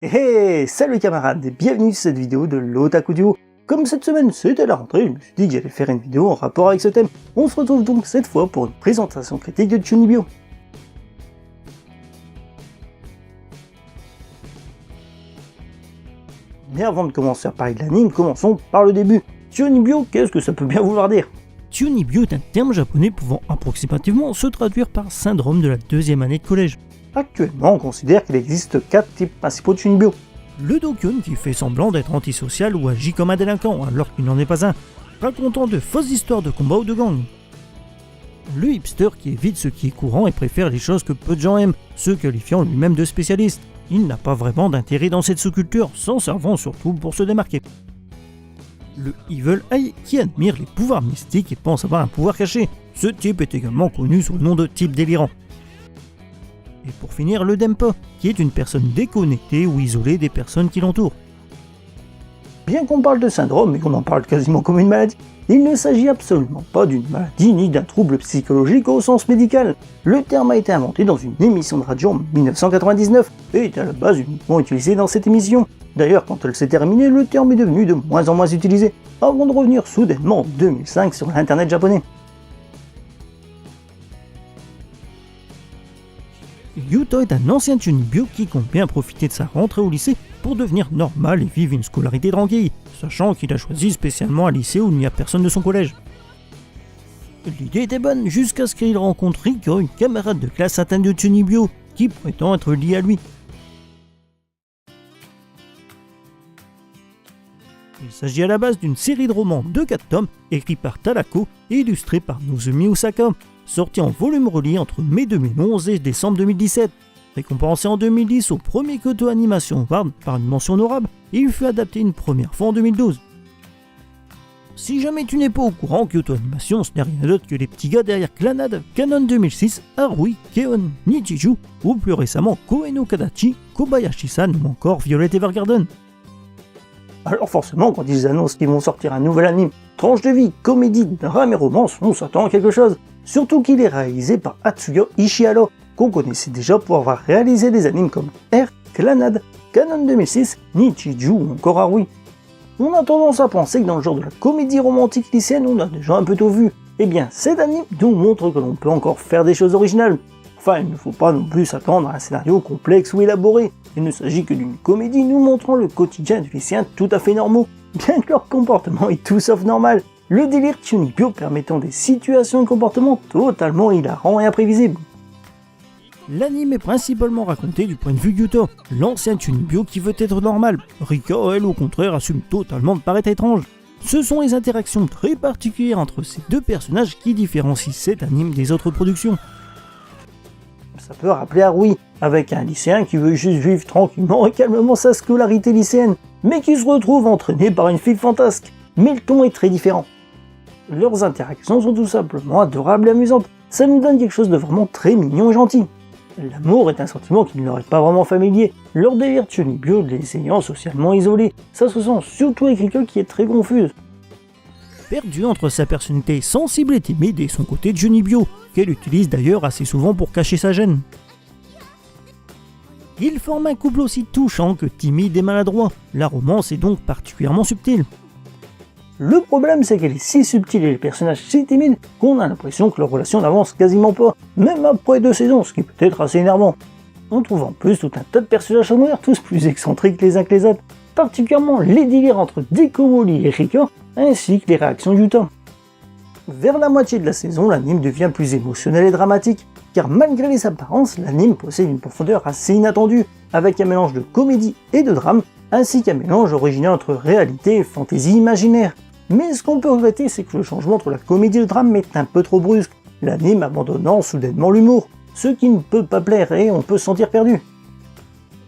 Hey, salut camarades et bienvenue sur cette vidéo de l'Otaku Duo. Comme cette semaine c'était la rentrée, je me suis dit que j'allais faire une vidéo en rapport avec ce thème. On se retrouve donc cette fois pour une présentation critique de Chunibyo. Mais avant de commencer à parler de l'anime, commençons par le début. Chunibyo, qu'est-ce que ça peut bien vouloir dire? Chunibyo est un terme japonais pouvant approximativement se traduire par syndrome de la deuxième année de collège. Actuellement, on considère qu'il existe 4 types principaux de Chunibyo. Le dokyun qui fait semblant d'être antisocial ou agit comme un délinquant alors qu'il n'en est pas un, racontant de fausses histoires de combat ou de gang. Le hipster qui évite ce qui est courant et préfère les choses que peu de gens aiment, se qualifiant lui-même de spécialiste. Il n'a pas vraiment d'intérêt dans cette sous-culture, s'en servant surtout pour se démarquer. Le Evil Eye qui admire les pouvoirs mystiques et pense avoir un pouvoir caché. Ce type est également connu sous le nom de type délirant. Et pour finir, le Dempa, qui est une personne déconnectée ou isolée des personnes qui l'entourent. Bien qu'on parle de syndrome et qu'on en parle quasiment comme une maladie, il ne s'agit absolument pas d'une maladie ni d'un trouble psychologique au sens médical. Le terme a été inventé dans une émission de radio en 1999 et est à la base uniquement utilisé dans cette émission. D'ailleurs, quand elle s'est terminée, le terme est devenu de moins en moins utilisé, avant de revenir soudainement en 2005 sur l'internet japonais. Yuta est un ancien Chunibyo qui compte bien profiter de sa rentrée au lycée pour devenir normal et vivre une scolarité tranquille, sachant qu'il a choisi spécialement un lycée où il n'y a personne de son collège. L'idée était bonne jusqu'à ce qu'il rencontre Rika, une camarade de classe atteinte de Chunibyo, qui prétend être liée à lui. Il s'agit à la base d'une série de romans de 4 tomes, écrits par Talako et illustrés par Nozomi Osaka, sorti en volume relié entre mai 2011 et décembre 2017. Récompensé en 2010 au premier Kyoto Animation Award par une mention honorable, il fut adapté une première fois en 2012. Si jamais tu n'es pas au courant, Kyoto Animation ce n'est rien d'autre que les petits gars derrière Clannad, Canon 2006, Harui, Keon, Nichiju, ou plus récemment Koe no Kadachi, Kobayashi-san ou encore Violet Evergarden. Alors forcément, quand ils annoncent qu'ils vont sortir un nouvel anime, tranche de vie, comédie, drame et romance, on s'attend à quelque chose. Surtout qu'il est réalisé par Atsuya Ishihara, qu'on connaissait déjà pour avoir réalisé des animes comme R, Clannad, Canon 2006, Nichiju ou encore Harui. On a tendance à penser que dans le genre de la comédie romantique lycéenne, on a déjà un peu tout vu. Eh bien, cet anime nous montre que l'on peut encore faire des choses originales. Enfin, il ne faut pas non plus s'attendre à un scénario complexe ou élaboré. Il ne s'agit que d'une comédie nous montrant le quotidien des lycéens tout à fait normaux, bien que leur comportement est tout sauf normal. Le délire Chunibyo permettant des situations et comportements totalement hilarants et imprévisibles. L'anime est principalement raconté du point de vue de Yuta, l'ancien Chunibyo qui veut être normal. Rika, elle, au contraire, assume totalement de paraître étrange. Ce sont les interactions très particulières entre ces deux personnages qui différencient cet anime des autres productions. Ça peut rappeler Harui, avec un lycéen qui veut juste vivre tranquillement et calmement sa scolarité lycéenne, mais qui se retrouve entraîné par une fille fantasque. Mais le ton est très différent. Leurs interactions sont tout simplement adorables et amusantes. Ça nous donne quelque chose de vraiment très mignon et gentil. L'amour est un sentiment qui ne leur est pas vraiment familier. Leur délire Chunibyo les ayant socialement isolés. Ça se sent surtout avec Rika qui est très confuse. Perdu entre sa personnalité sensible et timide et son côté Chunibyo, qu'elle utilise d'ailleurs assez souvent pour cacher sa gêne. Ils forment un couple aussi touchant que timide et maladroit. La romance est donc particulièrement subtile. Le problème, c'est qu'elle est si subtile et les personnages si timides qu'on a l'impression que leur relation n'avance quasiment pas, même après 2 saisons, ce qui peut être assez énervant. On trouve en plus tout un tas de personnages secondaires, tous plus excentriques les uns que les autres, particulièrement les délires entre Dekomori et Rika, ainsi que les réactions de Yuta. Vers la moitié de la saison, l'anime devient plus émotionnel et dramatique, car malgré les apparences, l'anime possède une profondeur assez inattendue, avec un mélange de comédie et de drame, ainsi qu'un mélange original entre réalité et fantaisie imaginaire. Mais ce qu'on peut regretter, c'est que le changement entre la comédie et le drame est un peu trop brusque, l'anime abandonnant soudainement l'humour, ce qui ne peut pas plaire et on peut se sentir perdu.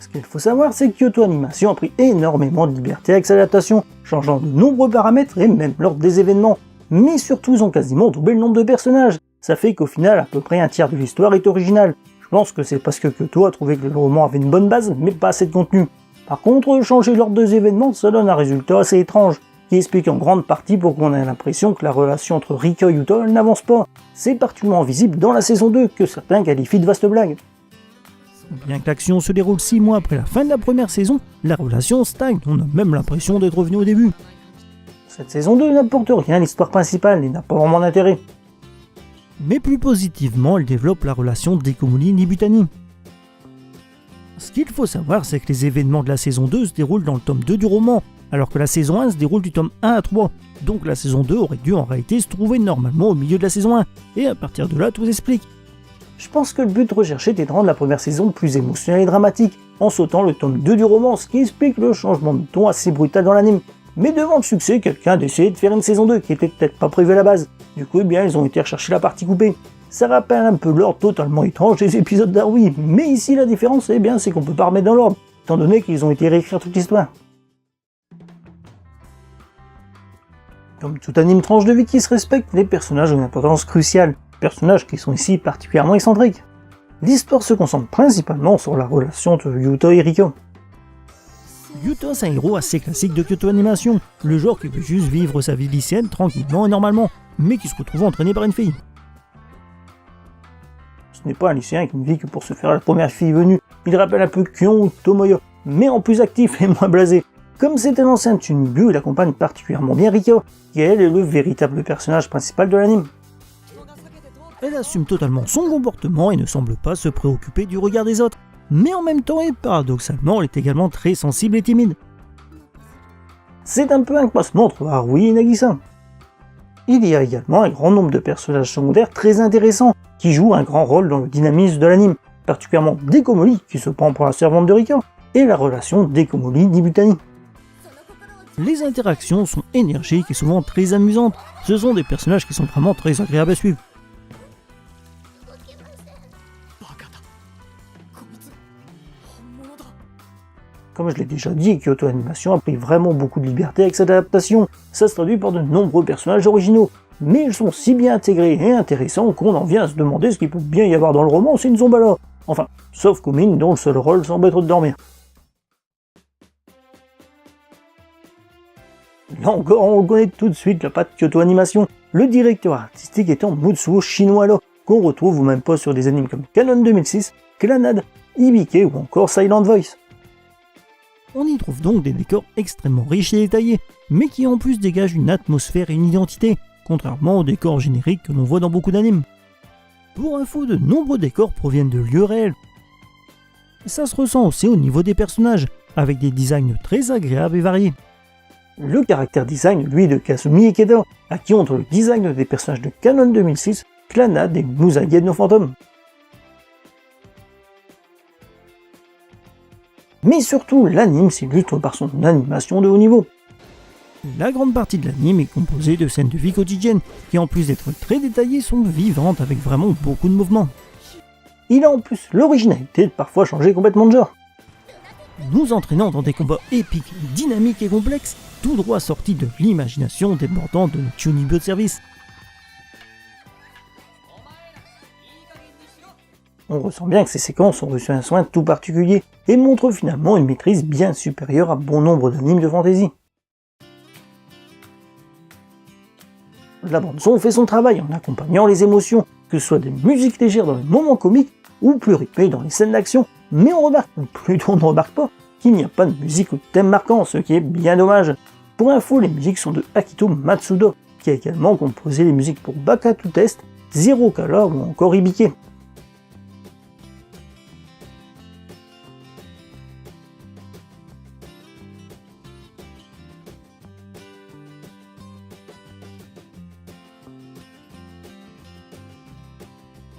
Ce qu'il faut savoir, c'est que Kyoto Animation a pris énormément de liberté avec sa adaptation, changeant de nombreux paramètres et même l'ordre des événements. Mais surtout, ils ont quasiment doublé le nombre de personnages. Ça fait qu'au final, à peu près un tiers de l'histoire est originale. Je pense que c'est parce que Kyoto a trouvé que le roman avait une bonne base, mais pas assez de contenu. Par contre, changer l'ordre des événements, ça donne un résultat assez étrange, qui explique en grande partie pourquoi on a l'impression que la relation entre Rika et Yuta n'avance pas. C'est particulièrement visible dans la saison 2, que certains qualifient de vaste blague. Bien que l'action se déroule 6 mois après la fin de la première saison, la relation stagne, on a même l'impression d'être revenu au début. Cette saison 2 n'apporte rien à l'histoire principale et n'a pas vraiment d'intérêt. Mais plus positivement, elle développe la relation Dekomuli-Nibutani. Ce qu'il faut savoir, c'est que les événements de la saison 2 se déroulent dans le tome 2 du roman, alors que la saison 1 se déroule du tome 1 à 3. Donc la saison 2 aurait dû en réalité se trouver normalement au milieu de la saison 1, et à partir de là, tout s'explique. Je pense que le but recherché était de rendre la première saison plus émotionnelle et dramatique, en sautant le tome 2 du roman, ce qui explique le changement de ton assez brutal dans l'anime. Mais devant le succès, quelqu'un a décidé de faire une saison 2 qui était peut-être pas prévue à la base. Du coup, ils ont été rechercher la partie coupée. Ça rappelle un peu l'ordre totalement étrange des épisodes d'Arui, mais ici la différence, c'est qu'on peut pas remettre dans l'ordre, étant donné qu'ils ont été réécrire toute l'histoire. Comme tout anime tranche de vie qui se respecte, les personnages ont une importance cruciale, personnages qui sont ici particulièrement excentriques. L'histoire se concentre principalement sur la relation entre Yuto et Riko. Yuto, c'est un héros assez classique de Kyoto Animation, le genre qui veut juste vivre sa vie lycéenne tranquillement et normalement, mais qui se retrouve entraîné par une fille. Ce n'est pas un lycéen qui ne vit que pour se faire la première fille venue, il rappelle un peu Kion ou Tomoyo, mais en plus actif et moins blasé. Comme c'est un ancien Tsunibyo, il accompagne particulièrement bien Riko, qui elle est le véritable personnage principal de l'anime. Elle assume totalement son comportement et ne semble pas se préoccuper du regard des autres, mais en même temps et paradoxalement, elle est également très sensible et timide. C'est un peu un croisement entre Harui et Nagisa. Il y a également un grand nombre de personnages secondaires très intéressants, qui jouent un grand rôle dans le dynamisme de l'anime, particulièrement Dekomori, qui se prend pour la servante de Riko, et la relation Dekomori-Nibutani. Les interactions sont énergiques et souvent très amusantes, ce sont des personnages qui sont vraiment très agréables à suivre. Comme je l'ai déjà dit, Kyoto Animation a pris vraiment beaucoup de liberté avec cette adaptation, ça se traduit par de nombreux personnages originaux, mais ils sont si bien intégrés et intéressants qu'on en vient à se demander ce qu'il peut bien y avoir dans le roman s'ils ne sont pas là. Enfin, sauf Kumin dont le seul rôle semble être de dormir. Là encore, on reconnaît tout de suite la patte Kyoto Animation, le directeur artistique étant Mutsuo Shinohara, qu'on retrouve au même poste sur des animes comme Canon 2006, Clannad, Hibike ou encore Silent Voice. On y trouve donc des décors extrêmement riches et détaillés, mais qui en plus dégagent une atmosphère et une identité, contrairement aux décors génériques que l'on voit dans beaucoup d'animes. Pour info, de nombreux décors proviennent de lieux réels. Ça se ressent aussi au niveau des personnages, avec des designs très agréables et variés. Le caractère design, lui, de Kasumi Ikeda, à qui on trouve le design des personnages de Canon 2006, Clannad et Musagen no Phantom. Mais surtout, l'anime s'illustre par son animation de haut niveau. La grande partie de l'anime est composée de scènes de vie quotidienne, qui en plus d'être très détaillées sont vivantes avec vraiment beaucoup de mouvements. Il a en plus l'originalité de parfois changer complètement de genre, nous entraînant dans des combats épiques, dynamiques et complexes, tout droit sortis de l'imagination débordant de notre Tsunibyo de service. On ressent bien que ces séquences ont reçu un soin tout particulier et montrent finalement une maîtrise bien supérieure à bon nombre d'animes de fantasy. La bande-son fait son travail en accompagnant les émotions, que ce soit des musiques légères dans les moments comiques ou plus rythmées dans les scènes d'action, mais on remarque, ou plutôt on ne remarque pas, qu'il n'y a pas de musique ou de thème marquant, ce qui est bien dommage. Pour info, les musiques sont de Akito Matsuda, qui a également composé les musiques pour Baka to Test, Zero Color ou encore Hibike.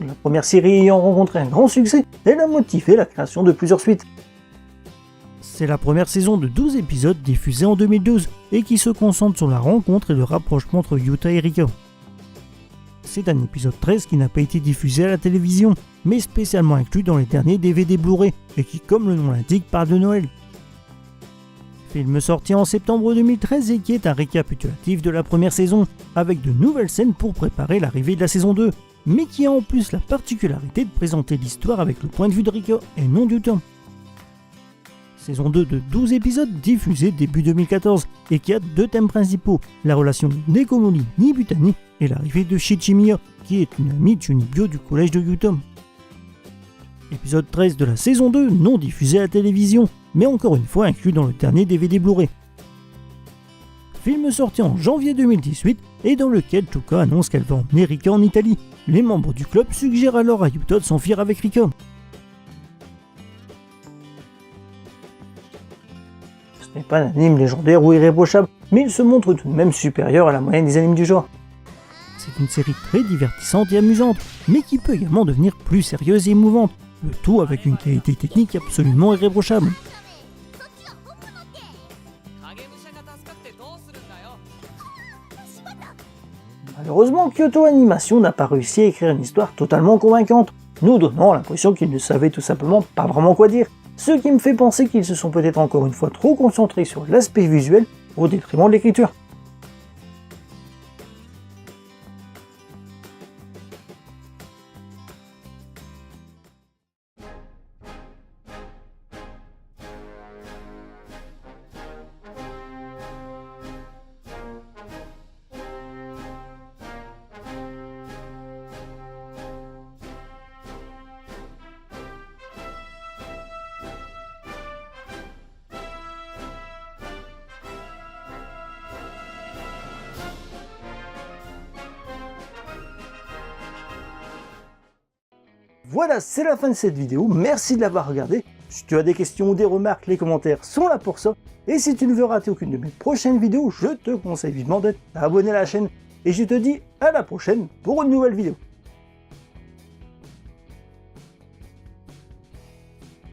La première série ayant rencontré un grand succès, elle a motivé la création de plusieurs suites. C'est la première saison de 12 épisodes diffusée en 2012 et qui se concentre sur la rencontre et le rapprochement entre Yuta et Riko. C'est un épisode 13 qui n'a pas été diffusé à la télévision, mais spécialement inclus dans les derniers DVD Blu-ray et qui, comme le nom l'indique, parle de Noël. Film sorti en septembre 2013 et qui est un récapitulatif de la première saison, avec de nouvelles scènes pour préparer l'arrivée de la saison 2, mais qui a en plus la particularité de présenter l'histoire avec le point de vue de Riko et non du temps. Saison 2 de 12 épisodes diffusée début 2014 et qui a deux thèmes principaux, la relation de Dekomori-Nibutani et l'arrivée de Shichimiya, qui est une amie Tsunibyo du collège de Yuto. Épisode 13 de la saison 2, non diffusé à la télévision, mais encore une fois inclus dans le dernier DVD Blu-ray. Film sorti en janvier 2018 et dans lequel Chuka annonce qu'elle va emmener Rika en Italie. Les membres du club suggèrent alors à Yuta de s'enfuir avec Rika. Ce n'est pas un anime légendaire ou irréprochable, mais il se montre tout de même supérieur à la moyenne des animes du genre. C'est une série très divertissante et amusante, mais qui peut également devenir plus sérieuse et émouvante, le tout avec une qualité technique absolument irréprochable. Malheureusement, Kyoto Animation n'a pas réussi à écrire une histoire totalement convaincante, nous donnant l'impression qu'ils ne savaient tout simplement pas vraiment quoi dire, ce qui me fait penser qu'ils se sont peut-être encore une fois trop concentrés sur l'aspect visuel au détriment de l'écriture. Voilà, c'est la fin de cette vidéo, merci de l'avoir regardée. Si tu as des questions ou des remarques, les commentaires sont là pour ça. Et si tu ne veux rater aucune de mes prochaines vidéos, je te conseille vivement d'être abonné à la chaîne. Et je te dis à la prochaine pour une nouvelle vidéo.